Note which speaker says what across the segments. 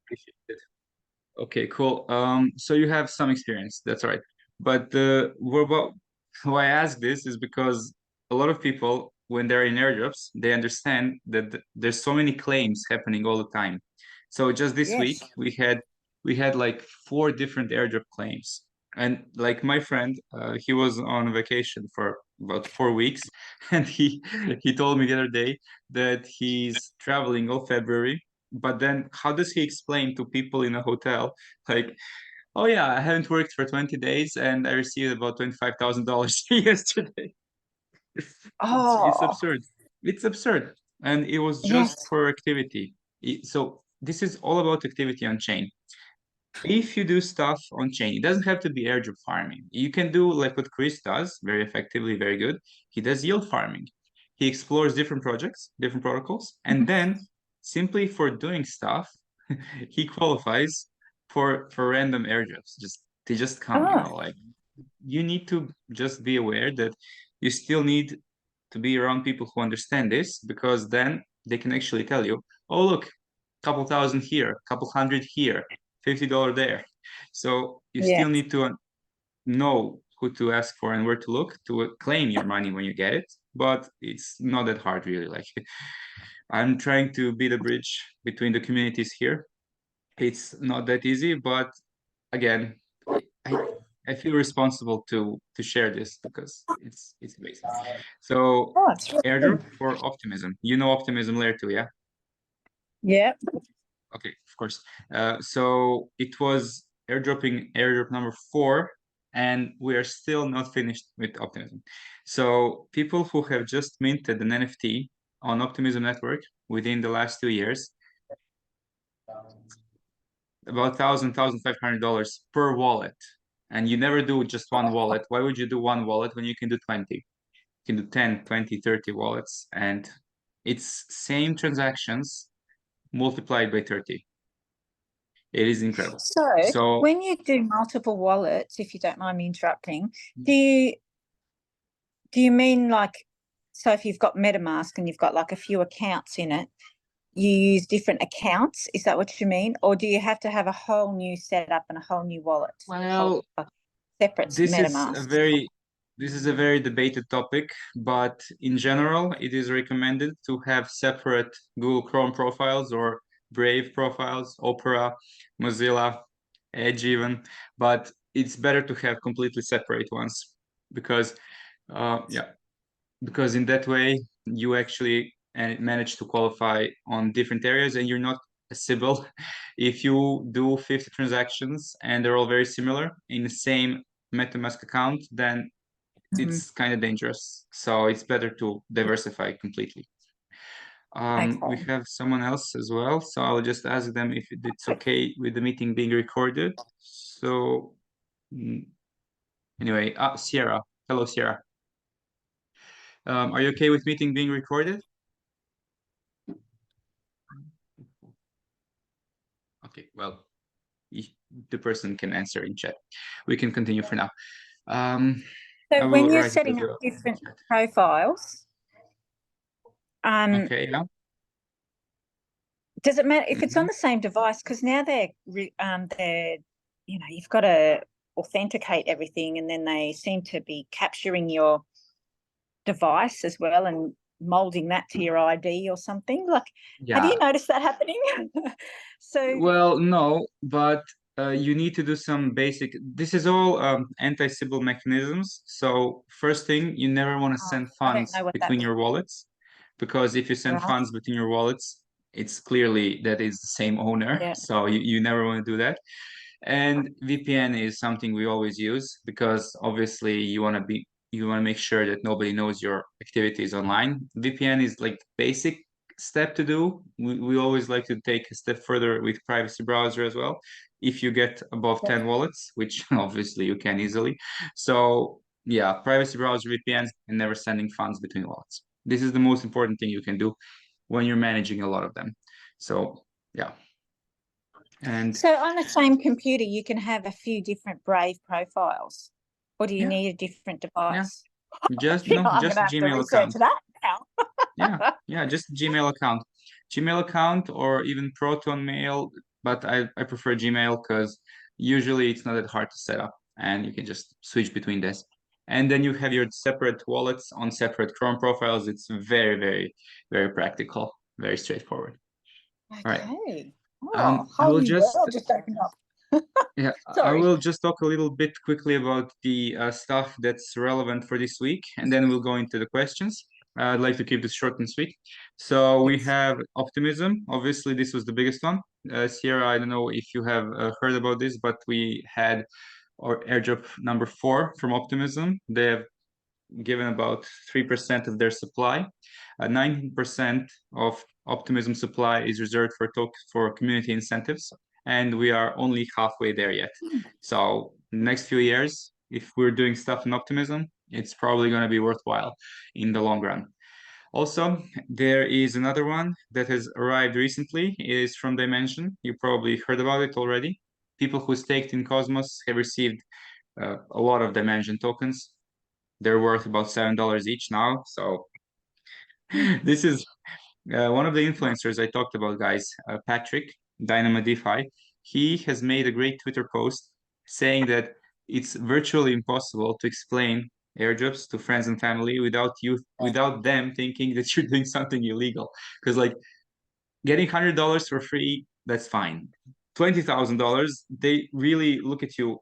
Speaker 1: appreciate it. Okay, cool. So you have some experience. That's all right. But why I ask this is because a lot of people, when they're in airdrops, they understand that there's so many claims happening all the time. So just this week,
Speaker 2: Yes.
Speaker 1: we had like 4 different airdrop claims, and like my friend, he was on vacation for about 4 weeks, and he told me the other day that he's traveling all February. But then, how does he explain to people in a hotel, like, oh yeah, I haven't worked for 20 days and I received about $25,000 yesterday? It's
Speaker 2: Oh,
Speaker 1: absurd. It's absurd. And it was just
Speaker 2: yes.
Speaker 1: for activity. So this is all about activity on chain. If you do stuff on chain, it doesn't have to be airdrop farming. You can do like what Chris does very effectively, very good. He does yield farming. He explores different projects, different protocols, and then simply for doing stuff, he qualifies for random airdrops. Just they just come,
Speaker 2: Oh,
Speaker 1: like you need to just be aware that you still need to be around people who understand this, because then they can actually tell you, oh look, couple thousand here, couple hundred here, $50 there. So you
Speaker 2: yeah.
Speaker 1: still need to know who to ask for and where to look to claim your money when you get it. But it's not that hard, really. Like, I'm trying to be the bridge between the communities here. It's not that easy, but again, I I feel responsible to share this because it's amazing. So
Speaker 2: Oh, it's really
Speaker 1: airdrop
Speaker 2: good.
Speaker 1: for optimism. You know optimism layer 2, yeah?
Speaker 2: Yeah.
Speaker 1: Okay, of course. So it was airdrop number 4, and we are still not finished with optimism. So people who have just minted an NFT on Optimism Network within the last 2 years, about $1,500 per wallet. And you never do just one wallet. Why would you do one wallet when you can do 20? You can do 10, 20, 30 wallets, and it's same transactions multiplied by 30. It is incredible.
Speaker 2: So
Speaker 1: So,
Speaker 2: when you do multiple wallets, if you don't mind me interrupting, do you mean like, so if you've got MetaMask and you've got like a few accounts in it, you use different accounts? Is that what you mean? Or do you have to have a whole new setup and a whole new wallet,
Speaker 1: well,
Speaker 2: a separate
Speaker 1: this is a
Speaker 2: MetaMask?
Speaker 1: very debated topic, but in general, it is recommended to have separate Google Chrome profiles or Brave profiles, Opera, Mozilla, Edge even, but it's better to have completely separate ones because, yeah, because in that way you actually manage to qualify on different areas and you're not a Sybil. If you do 50 transactions and they're all very similar in the same MetaMask account, then
Speaker 2: Mhm.
Speaker 1: it's kind of dangerous. So it's better to diversify completely. We
Speaker 2: Okay.
Speaker 1: have someone else as well, so I'll just ask them if it's okay with the meeting being recorded. So anyway, Sierra. Hello, Sierra. Are you okay with meeting being recorded? Okay, well, the person can answer in chat. We can continue for now. I
Speaker 2: So
Speaker 1: will
Speaker 2: when you're
Speaker 1: write it as
Speaker 2: setting up
Speaker 1: a
Speaker 2: different
Speaker 1: chat.
Speaker 2: profiles,
Speaker 1: Okay, yeah.
Speaker 2: does it matter if it's on
Speaker 1: Mhm.
Speaker 2: the same device? Because now they're, you've got to authenticate everything, and then they seem to be capturing your device as well and molding that to your ID or something. Like, have you
Speaker 1: Yeah.
Speaker 2: noticed that happening? So,
Speaker 1: Well, no, but you need to do some basic. This is all anti-Sybil mechanisms. So first thing, you never want to send
Speaker 2: I don't know
Speaker 1: funds
Speaker 2: what that
Speaker 1: between
Speaker 2: means,
Speaker 1: your wallets, because if you send
Speaker 2: right?
Speaker 1: funds between your wallets, it's clearly that is the same owner.
Speaker 2: Yeah.
Speaker 1: So you never want to do that. And VPN is something we always use because obviously you want to make sure that nobody knows your activities online. VPN is like basic step to do. We always like to take a step further with privacy browser as well. If you get above 10 wallets, which obviously you can easily. So yeah, privacy browser VPN and never sending funds between wallets. This is the most important thing you can do when you're managing a lot of them. So yeah. And
Speaker 2: So on the same computer, you can have a few different Brave profiles, or do you
Speaker 1: yeah,
Speaker 2: need a different
Speaker 1: yeah.
Speaker 2: device?
Speaker 1: Just
Speaker 2: You
Speaker 1: no,
Speaker 2: know, I'm going
Speaker 1: just
Speaker 2: to have to
Speaker 1: Gmail
Speaker 2: research
Speaker 1: account.
Speaker 2: that now.
Speaker 1: Yeah, yeah, just Gmail account. Gmail account or even Proton Mail. but I prefer Gmail because usually it's not that hard to set up and you can just switch between this. And then you have your separate wallets on separate Chrome profiles. It's very, very, very practical, very straightforward. All right.
Speaker 2: Okay. Oh,
Speaker 1: I
Speaker 2: whole
Speaker 1: will
Speaker 2: new
Speaker 1: just
Speaker 2: world just opened up.
Speaker 1: yeah, I
Speaker 2: Sorry.
Speaker 1: will just talk a little bit quickly about the stuff that's relevant for this week, and then we'll go into the questions. I'd like to keep this short and sweet. So we
Speaker 2: Yes.
Speaker 1: have optimism. Obviously, this was the biggest one. Sierra, I don't know if you have heard about this, but we had our airdrop number 4 from Optimism. They have given about 3% of their supply. 19% of Optimism supply is reserved for community incentives, and we are only halfway there yet. So next few years, if we're doing stuff in Optimism, it's probably going to be worthwhile in the long run. Also, there is another one that has arrived recently, is from Dimension. You probably heard about it already. People who staked in Cosmos have received a lot of Dimension tokens. They're worth about $7 each now. So this is one of the influencers I talked about, guys, Patrick, Dynamo DeFi. He has made a great Twitter post saying that it's virtually impossible to explain airdrops to friends and family without them thinking that you're doing something illegal. Because like getting $100 for free, that's fine. $20,000, they really look at you.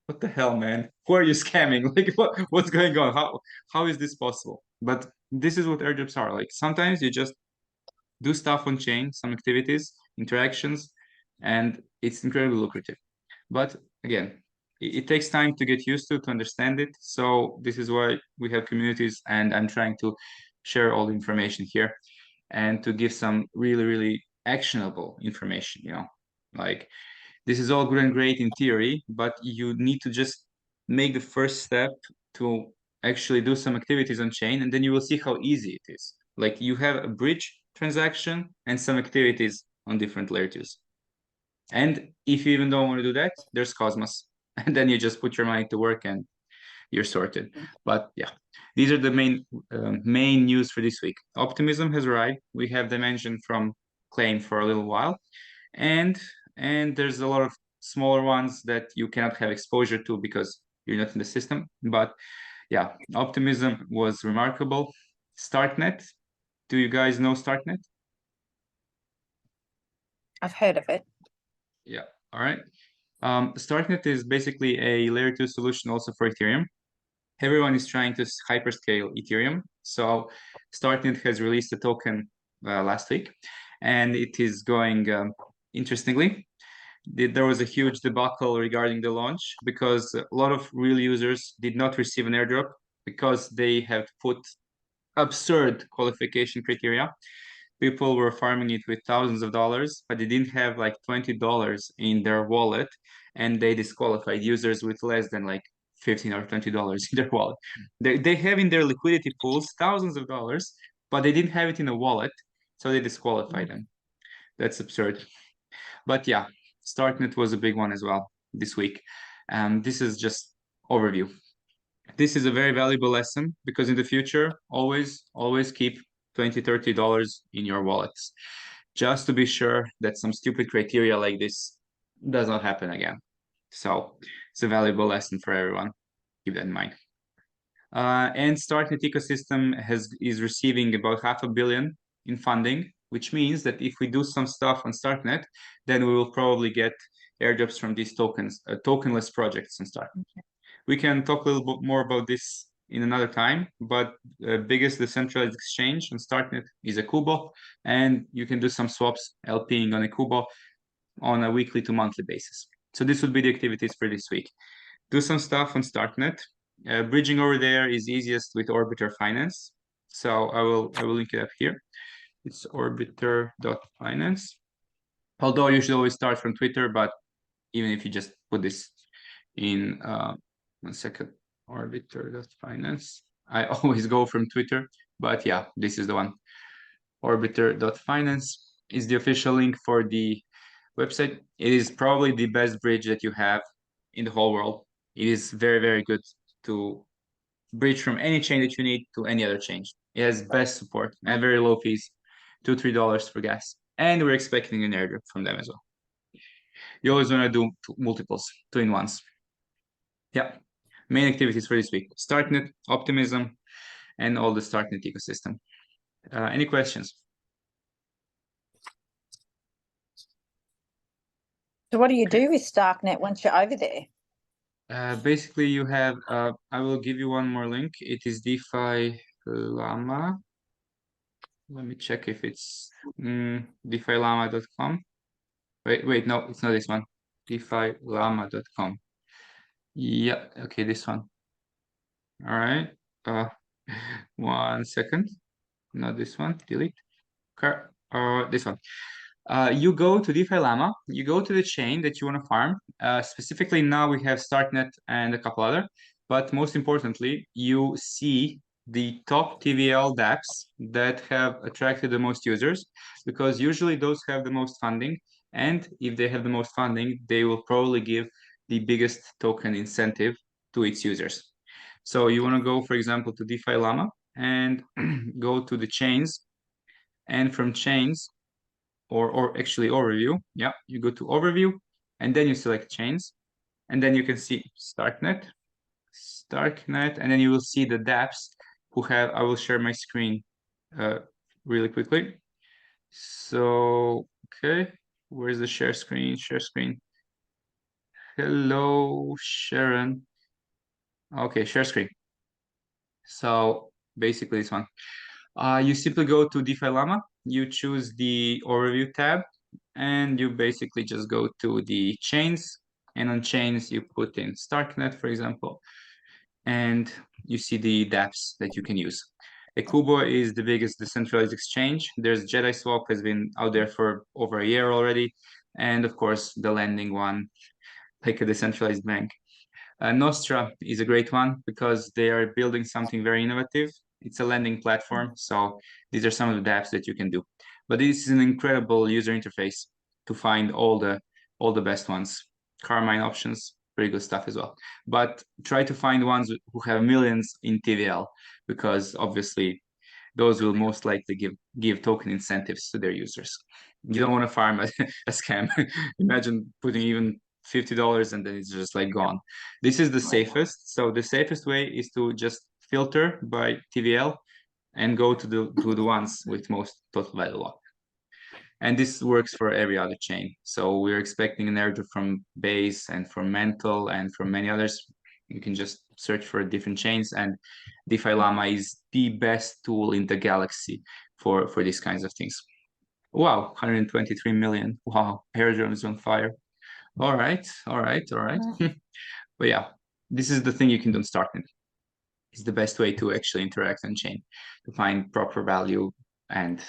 Speaker 1: What the hell, man? Who are you scamming? Like, what's going on? How is this possible? But this is what airdrops are. Like, sometimes you just do stuff on chain, some activities, interactions, and it's incredibly lucrative. But again, it takes time to get used to understand it. So this is why we have communities, and I'm trying to share all the information here and to give some really, really actionable information, like this is all good and great in theory, but you need to just make the first step to actually do some activities on chain, and then you will see how easy it is. Like you have a bridge transaction and some activities on different layer twos. And if you even don't want to do that, there's Cosmos. And then you just put your money to work and you're sorted. But yeah, these are the main news for this week. Optimism has arrived. We have Dimension from Claim for a little while, and there's a lot of smaller ones that you cannot have exposure to because you're not in the system. But yeah, Optimism was remarkable. Startnet. Do you guys know Startnet?
Speaker 2: I've heard of it.
Speaker 1: Yeah. All right. Startnet is basically a layer 2 solution also for Ethereum. Everyone is trying to hyperscale Ethereum. So Startnet has released a token last week, and it is going interestingly. There was a huge debacle regarding the launch because a lot of real users did not receive an airdrop because they have put absurd qualification criteria. People were farming it with thousands of dollars, but they didn't have like $20 in their wallet, and they disqualified users with less than like 15 or $20 in their wallet. They have in their liquidity pools thousands of dollars, but they didn't have it in a wallet, so they disqualified them. That's absurd. But yeah, Startnet was a big one as well this week. This is just overview. This is a very valuable lesson because in the future, always keep $20, $30 in your wallets, just to be sure that some stupid criteria like this does not happen again. So it's a valuable lesson for everyone. Keep that in mind. And Startnet ecosystem is receiving about $500 million in funding, which means that if we do some stuff on Startnet, then we will probably get airdrops from these tokens, tokenless projects on Startnet. We can talk a little bit more about this in another time, but the biggest decentralized exchange on Startnet is a Kubo, and you can do some swaps LPing on a Kubo on a weekly to monthly basis. So this would be the activities for this week. Do some stuff on Startnet. Bridging over there is easiest with Orbiter Finance. So I will link it up here. It's orbiter.finance. Although you should always start from Twitter, but even if you just put this in 1 second, orbiter.finance. I always go from Twitter, but yeah, this is the one. Orbiter.finance is the official link for the website. It is probably the best bridge that you have in the whole world. It is very, very good to bridge from any chain that you need to any other chain. It has best support and very low fees, $2-3 for gas. And we're expecting an airdrop from them as well. You always want to do multiples, 2 in 1s. Yeah. Main activities for this week: StartNet, Optimism, and all the StartNet ecosystem. Any questions?
Speaker 2: So what do you do with StarkNet once you're over there?
Speaker 1: Basically, you have, I will give you one more link. It is DeFi Llama. Let me check if it's DeFiLlama.com. Wait, no, it's not this one. DeFiLlama.com. Yeah, okay, this one. All right. Uh, 1 second. Not this one. Delete. This one. You go to DeFi Llama, you go to the chain that you want to farm. Specifically, now we have StartNet and a couple other, but most importantly, you see the top TVL dApps that have attracted the most users, because usually those have the most funding. And if they have the most funding, they will probably give the biggest token incentive to its users. So you want to go, for example, to DeFi Llama and go to the chains. And from chains, or actually overview. Yeah, you go to overview and then you select chains, and then you can see StarkNet, and then you will see the dApps who have. I will share my screen really quickly. So, okay, where's the share screen? Share screen. Hello, Sharon. Okay, share screen. So basically this one. You simply go to DeFi Llama, you choose the overview tab, and you basically just go to the chains. And on chains, you put in StarkNet, for example, and you see the dApps that you can use. Ekubo is the biggest decentralized exchange. There's Jedi Swap has been out there for over a year already. And of course, the lending one, like a decentralized bank. Nostra is a great one because they are building something very innovative. It's a lending platform, so these are some of the dApps that you can do. But this is an incredible user interface to find all the best ones. Carmine options, pretty good stuff as well. But try to find ones who have millions in TVL, because obviously those will most likely give token incentives to their users. You don't want to farm a scam. Imagine putting even $50 and then it's just like gone. This is the safest. So the safest way is to just filter by TVL and go to the ones with most total value lock. And this works for every other chain. So we're expecting an airdrop from Base and from Mental and from many others. You can just search for different chains, and DeFi Llama is the best tool in the galaxy for these kinds of things. Wow, 123 million. Wow, airdrop is on fire. All right. But yeah, this is the thing you can do on StarkNet. It's the best way to actually interact on chain, to find proper value and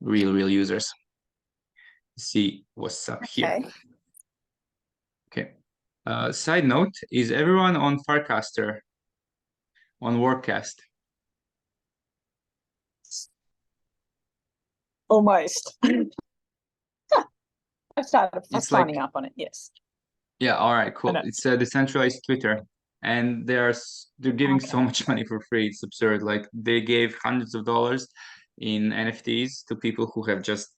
Speaker 1: real users. See what's up here. Okay. Side note, is everyone on Farcaster, on Workcast?
Speaker 2: Almost. I've started
Speaker 1: It's
Speaker 2: signing
Speaker 1: like,
Speaker 2: up on it, yes.
Speaker 1: yeah, all right, cool.
Speaker 2: know.
Speaker 1: It's a decentralized Twitter, and they're giving so much money for free. It's absurd. Like they gave hundreds of dollars in NFTs to people who have just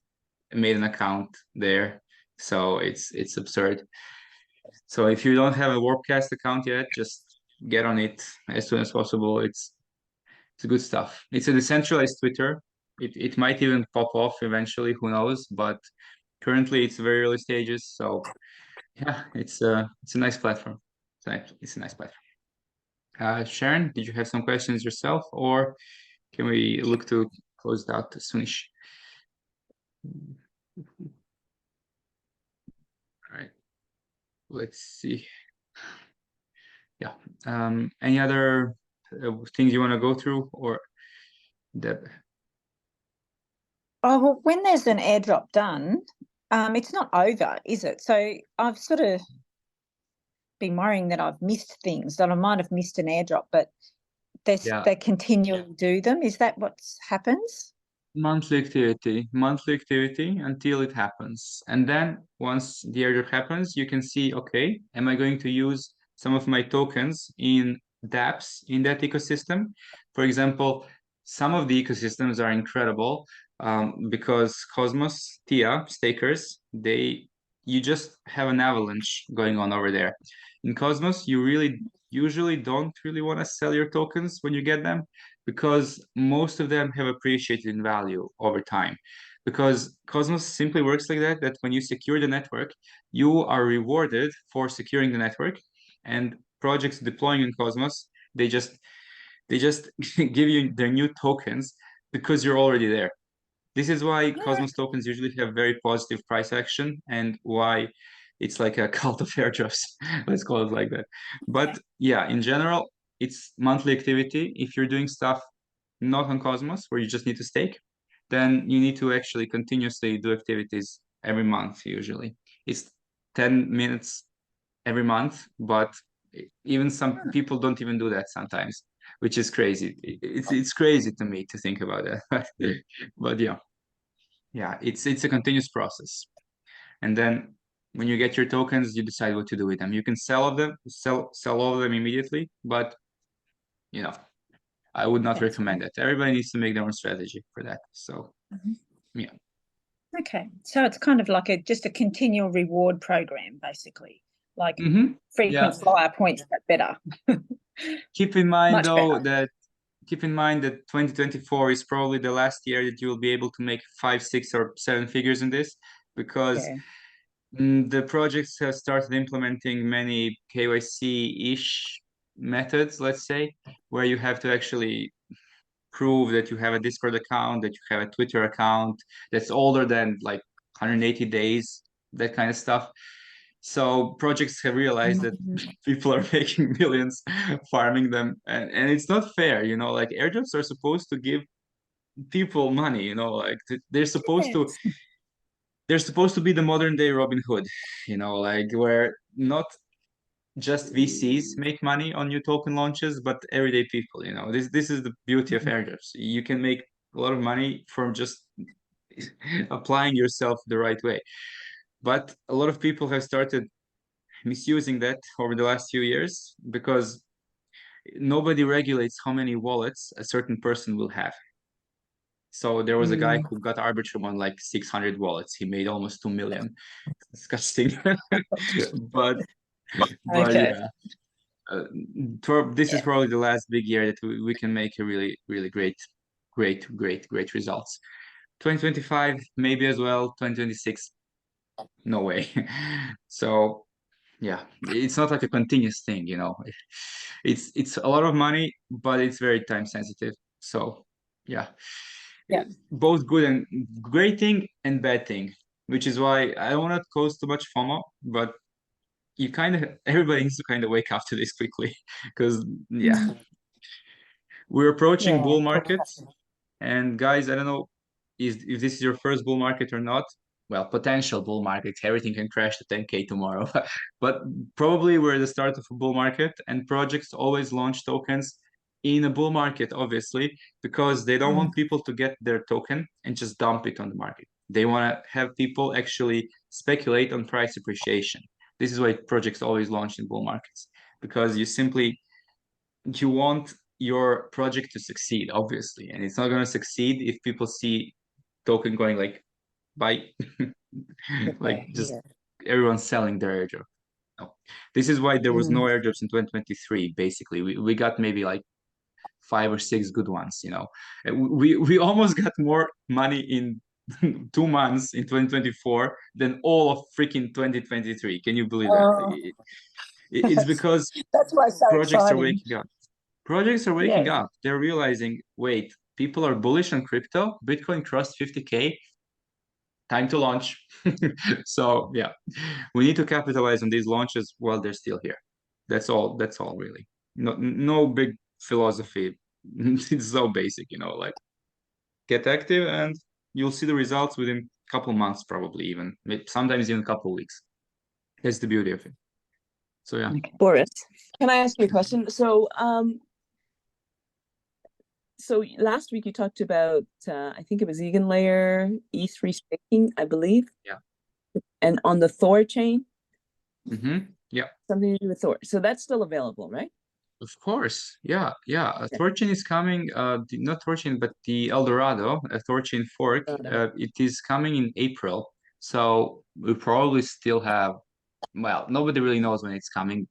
Speaker 1: made an account there. So it's absurd. So if you don't have a Warpcast account yet, just get on it as soon as possible. It's good stuff. It's a decentralized Twitter. It might even pop off eventually, who knows? But currently it's very early stages. So yeah, it's a nice platform. It's a nice platform. Sharon, did you have some questions yourself, or can we look to close it out soonish? All right, let's see. Yeah. Any other things you want to go through, or Deb?
Speaker 2: Oh, well, when there's an airdrop done, it's not over, is it? So I've sort of been worrying that I've missed things, that I might have missed an airdrop, but they continually do them. Is that what happens?
Speaker 1: Monthly activity until it happens. And then once the airdrop happens, you can see, okay, am I going to use some of my tokens in dApps in that ecosystem? For example, some of the ecosystems are incredible because Cosmos, TIA, stakers, they you just have an avalanche going on over there. In Cosmos, you really usually don't really want to sell your tokens when you get them because most of them have appreciated in value over time. Because Cosmos simply works like that, that when you secure the network, you are rewarded for securing the network, and projects deploying in Cosmos, they just give you their new tokens because you're already there. This is why
Speaker 2: Yeah.
Speaker 1: Cosmos tokens usually have very positive price action and why it's like a cult of airdrops. Let's call it like that. But yeah, in general, it's monthly activity. If you're doing stuff not on Cosmos where you just need to stake, then you need to actually continuously do activities every month usually. It's 10 minutes every month, but even some people don't even do that sometimes, which is crazy. It's crazy to me to think about that. But yeah. Yeah, it's a continuous process. And then when you get your tokens, you decide what to do with them. You can sell all of them immediately, but you know, I would not
Speaker 2: That's
Speaker 1: recommend
Speaker 2: fine.
Speaker 1: that. Everybody needs to make their own strategy for that. So
Speaker 2: Mhm.
Speaker 1: yeah.
Speaker 2: Okay, so it's kind of like a just a continual reward program, basically, like
Speaker 1: Mm-hmm.
Speaker 2: frequent
Speaker 1: Yeah.
Speaker 2: flyer points, but better,
Speaker 1: Keep in mind
Speaker 2: much
Speaker 1: though
Speaker 2: better.
Speaker 1: that keep in mind that 2024 is probably the last year that you will be able to make five, six, or seven figures in this because
Speaker 2: Yeah.
Speaker 1: the projects have started implementing many KYC-ish methods, let's say, where you have to actually prove that you have a Discord account, that you have a Twitter account that's older than like 180 days, that kind of stuff. So projects have realized that
Speaker 2: Mhm.
Speaker 1: people are making millions farming them, and it's not fair, like airdrops are supposed to give people money, like
Speaker 2: Yes.
Speaker 1: they're supposed to be the modern day Robin Hood, like where not just VCs make money on new token launches, but everyday people. This is the beauty of
Speaker 2: Mhm.
Speaker 1: airdrops. You can make a lot of money from just applying yourself the right way. But a lot of people have started misusing that over the last few years because nobody regulates how many wallets a certain person will have. So there was a guy
Speaker 2: Mm.
Speaker 1: who got Arbitrum on like 600 wallets. He made almost 2 million. Disgusting. but but
Speaker 2: Okay.
Speaker 1: yeah, this is
Speaker 2: Yeah.
Speaker 1: probably the last big year that we can make a really, really great results. 2025, maybe as well. 2026, no way. So yeah, it's not like a continuous thing. It's a lot of money, but it's very time sensitive. So yeah,
Speaker 2: Yeah.
Speaker 1: both good and great thing and bad thing, which is why I don't want to cause too much FOMO, but everybody needs to kind of wake up to this quickly because yeah,
Speaker 2: Mm.
Speaker 1: we're approaching
Speaker 2: Yeah.
Speaker 1: bull
Speaker 2: Probably
Speaker 1: market.
Speaker 2: have to.
Speaker 1: And guys, I don't know if this is your first bull market or not. Well, potential bull market, everything can crash to 10K tomorrow. But probably we're at the start of a bull market, and projects always launch tokens in a bull market, obviously, because they don't
Speaker 2: Mm.
Speaker 1: want people to get their token and just dump it on the market. They want to have people actually speculate on price appreciation. This is why projects always launch in bull markets, because you want your project to succeed, obviously, and it's not going to succeed if people see token going like bye,
Speaker 2: Yeah.
Speaker 1: like just
Speaker 2: Yeah.
Speaker 1: everyone's selling their airdrop. No. This is why there was no
Speaker 2: Mm.
Speaker 1: airdrops in 2023. Basically, we got maybe like five or six good ones. And we almost got more money in 2 months in 2024 than all of freaking 2023. Can you believe that?
Speaker 2: Oh,
Speaker 1: It's because
Speaker 2: that's why it's so
Speaker 1: projects are
Speaker 2: exciting.
Speaker 1: waking up. Projects are waking
Speaker 2: Yeah.
Speaker 1: up. They're realizing, wait, people are bullish on crypto. Bitcoin crossed 50K. Time to launch. So yeah, we need to capitalize on these launches while they're still here. That's all. That's all really. No big philosophy. It's so basic, like get active and you'll see the results within a couple months, probably even sometimes even a couple weeks. That's the beauty of it. So yeah.
Speaker 2: Okay.
Speaker 3: Boris, can I ask you a question? So last week you talked about, I think it was EigenLayer, E3 staking, I believe.
Speaker 1: Yeah.
Speaker 3: And on the Thor chain,
Speaker 1: Yeah.
Speaker 3: something to do with Thor. So that's still available, right?
Speaker 1: Of course, yeah, yeah.
Speaker 3: Yeah.
Speaker 1: Thorchain is coming. Not Thorchain, but the Eldorado, a Thorchain fork.
Speaker 3: Got it.
Speaker 1: It is coming in April. So we probably still have, well, nobody really knows when it's coming.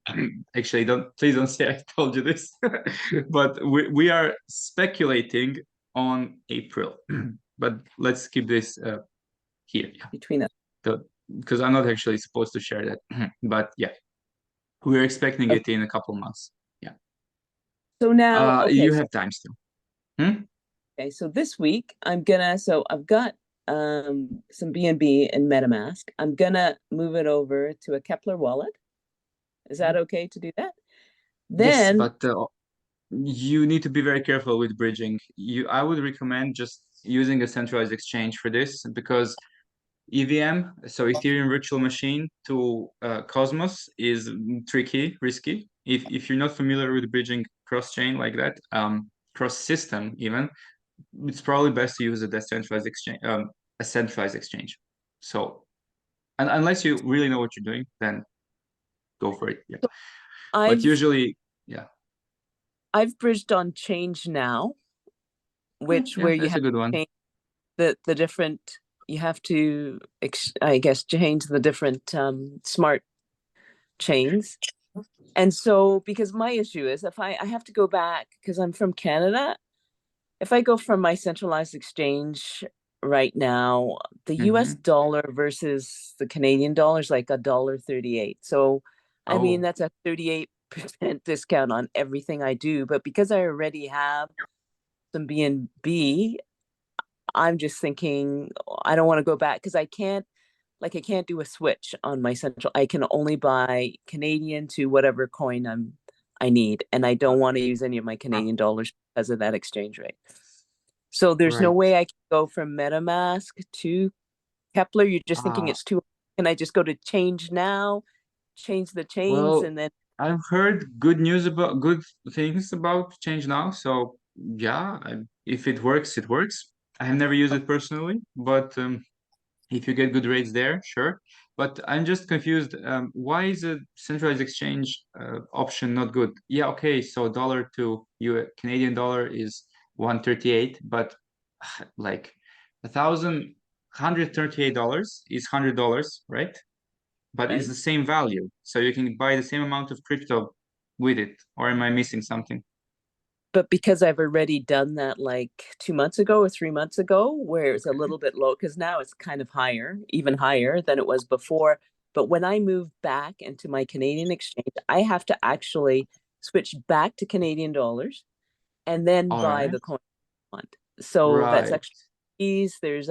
Speaker 1: Actually, please don't say I told you this. But we are speculating on April. But let's keep this here.
Speaker 3: between us.
Speaker 1: Because I'm not actually supposed to share that. But yeah, we're expecting it in a couple months. Yeah.
Speaker 3: So now, okay,
Speaker 1: You
Speaker 3: so,
Speaker 1: have time still. Hmm?
Speaker 3: okay, so this week I'm gonna, so I've got some BNB and MetaMask. I'm gonna move it over to a Kepler wallet. Is that okay to do that?
Speaker 1: Yes,
Speaker 3: Then,
Speaker 1: but you need to be very careful with bridging. I would recommend just using a centralized exchange for this because EVM, so Ethereum Virtual Machine to Cosmos is tricky, risky. If you're not familiar with bridging cross-chain like that, cross-system even, it's probably best to use a decentralized exchange, a centralized exchange. So, unless you really know what you're doing, then go for it. Yeah. But
Speaker 3: I've
Speaker 1: usually, yeah.
Speaker 3: I've bridged on Change Now, which
Speaker 1: Yeah,
Speaker 3: where you
Speaker 1: that's a
Speaker 3: have
Speaker 1: good one.
Speaker 3: to change the different, you have to I guess change the different smart chains. And so because my issue is if I have to go back because I'm from Canada, if I go from my centralized exchange right now, the US
Speaker 1: Mm-hmm.
Speaker 3: dollar versus the Canadian dollar is like $1.38. So I mean
Speaker 1: Oh,
Speaker 3: that's a 38% discount on everything I do. But because I already have some BNB, I'm just thinking I don't want to go back because I can't do a switch on my central. I can only buy Canadian to whatever coin I need, and I don't want to use any of my Canadian dollars because of that exchange rate. So there's no
Speaker 1: right.
Speaker 3: way I can go from MetaMask to Kepler. You're just thinking
Speaker 1: Uh,
Speaker 3: it's too. Can I just go to Change Now, change the chains,
Speaker 1: well,
Speaker 3: and then
Speaker 1: I've heard good things about Change Now. So yeah, if it works, it works. I have never used it personally, but if you get good rates there, sure. But I'm just confused. Why is a centralized exchange option not good? Yeah, okay. So dollar to Canadian dollar is 138, but like $1,138 is $100, right? But it's
Speaker 3: right?
Speaker 1: the same value. So you can buy the same amount of crypto with it. Or am I missing something?
Speaker 3: But because I've already done that like 2 months ago or 3 months ago, where it's a little bit low, because now it's kind of higher, even higher than it was before. But when I move back into my Canadian exchange, I have to actually switch back to Canadian dollars and then
Speaker 1: All
Speaker 3: buy
Speaker 1: right.
Speaker 3: the coin I want. So that's
Speaker 1: Right.
Speaker 3: extra fees. There's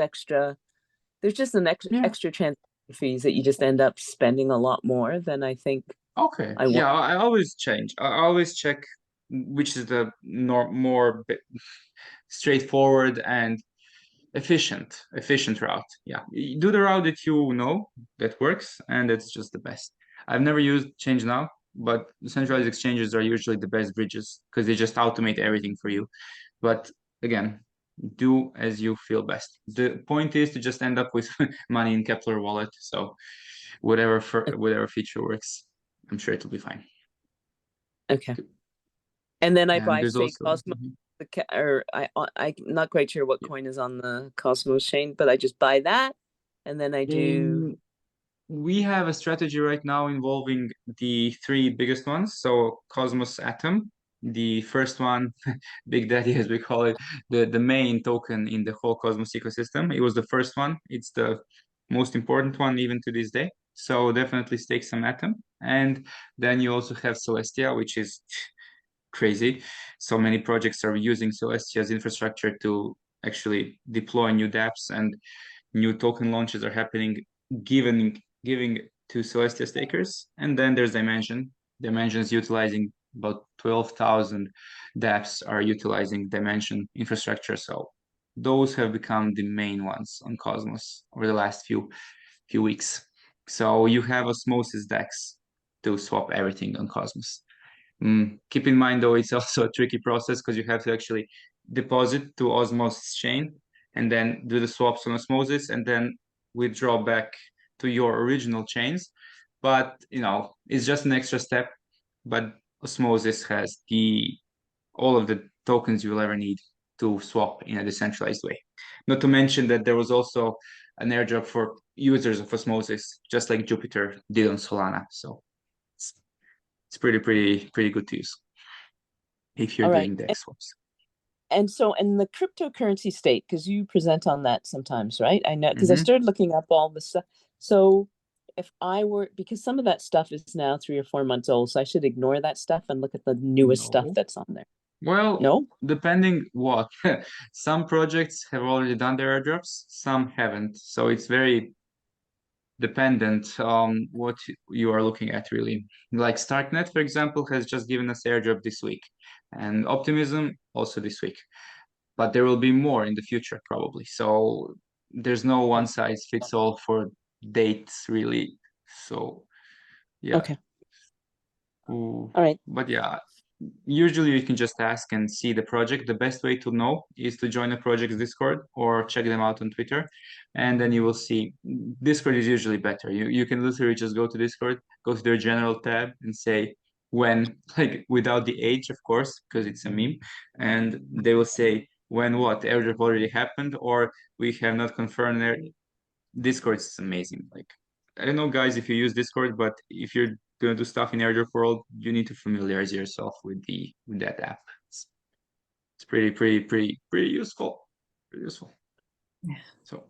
Speaker 3: just an
Speaker 1: Yeah.
Speaker 3: extra transaction fees that you just end up spending a lot more than I think
Speaker 1: Okay.
Speaker 3: I want.
Speaker 1: Yeah, I always change. I always check which is the more straightforward and efficient route. Yeah. Do the route that you know that works, and it's just the best. I've never used Change Now, but centralized exchanges are usually the best bridges because they just automate everything for you. But again, do as you feel best. The point is to just end up with money in Kepler wallet. So whatever feature works, I'm sure it'll be fine.
Speaker 3: Okay. And then I
Speaker 1: And
Speaker 3: buy,
Speaker 1: there's
Speaker 3: say,
Speaker 1: also
Speaker 3: Cosmos, or I'm not quite sure what coin is on the Cosmos chain, but I just buy that, and then I do.
Speaker 1: we have a strategy right now involving the three biggest ones. So Cosmos Atom, the first one, Big Daddy as we call it, the main token in the whole Cosmos ecosystem. It was the first one. It's the most important one even to this day. So definitely stake some Atom. And then you also have Celestia, which is crazy. So many projects are using Celestia's infrastructure to actually deploy new dApps, and new token launches are happening, giving to Celestia stakers. And then there's Dimension. Dimension is utilizing about 12,000 dApps are utilizing Dimension infrastructure. So those have become the main ones on Cosmos over the last few weeks. So you have Osmosis DEX to swap everything on Cosmos. Keep in mind, though, it's also a tricky process because you have to actually deposit to Osmosis chain and then do the swaps on Osmosis and then withdraw back to your original chains. But, it's just an extra step. But Osmosis has all of the tokens you'll ever need to swap in a decentralized way. Not to mention that there was also an airdrop for users of Osmosis, just like Jupiter did on Solana. So it's pretty good to use if you're
Speaker 3: All right.
Speaker 1: doing DEX swaps.
Speaker 3: And so in the cryptocurrency state, because you present on that sometimes, right? I know, because I
Speaker 1: Mhm.
Speaker 3: started looking up all the stuff. So if I were, because some of that stuff is now 3 or 4 months old, so I should ignore that stuff and look at the newest stuff
Speaker 1: No.
Speaker 3: that's on there.
Speaker 1: Well,
Speaker 3: No?
Speaker 1: depending what. Some projects have already done their airdrops, some haven't. So it's very dependent on what you are looking at, really. Like Starknet, for example, has just given us airdrop this week, and Optimism also this week. But there will be more in the future, probably. So there's no one size fits all for dates, really. So yeah.
Speaker 3: Okay.
Speaker 1: Ooh.
Speaker 3: All right.
Speaker 1: But yeah, usually you can just ask and see the project. The best way to know is to join a project's Discord or check them out on Twitter, and then you will see Discord is usually better. You can literally just go to Discord, go to their general tab and say when, like without the age, of course, because it's a meme, and they will say when what airdrop already happened or we have not confirmed their Discord is amazing. Like I don't know, guys, if you use Discord, but if you're gonna do stuff in airdrop world, you need to familiarize yourself with that app. It's pretty useful. Pretty useful.
Speaker 2: Yeah.
Speaker 1: So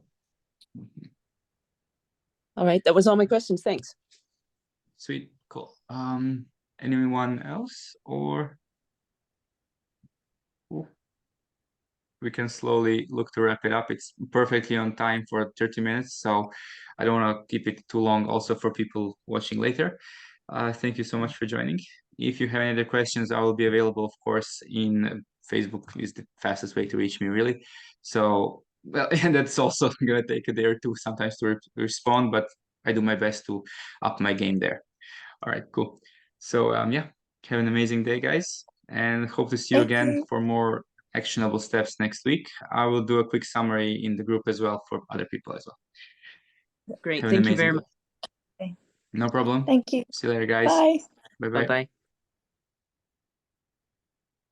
Speaker 3: All right. That was all my questions. Thanks.
Speaker 1: sweet, cool. Anyone else or Ooh. We can slowly look to wrap it up. It's perfectly on time for 30 minutes, so I don't want to keep it too long also for people watching later. Thank you so much for joining. If you have any other questions, I will be available, of course, in Facebook is the fastest way to reach me, really. So, well, and that's also going to take a day or two sometimes to respond, but I do my best to up my game there. All right, cool. So, yeah, have an amazing day, guys, and hope to see you
Speaker 2: Thank
Speaker 1: again
Speaker 2: you.
Speaker 1: for more actionable steps next week. I will do a quick summary in the group as well for other people as well.
Speaker 3: Great.
Speaker 1: Have an
Speaker 3: Thank you very
Speaker 1: amazing
Speaker 3: much.
Speaker 1: day. No problem.
Speaker 2: Thank you.
Speaker 1: See you later, guys.
Speaker 2: Bye.
Speaker 1: Bye bye.
Speaker 3: Bye-bye.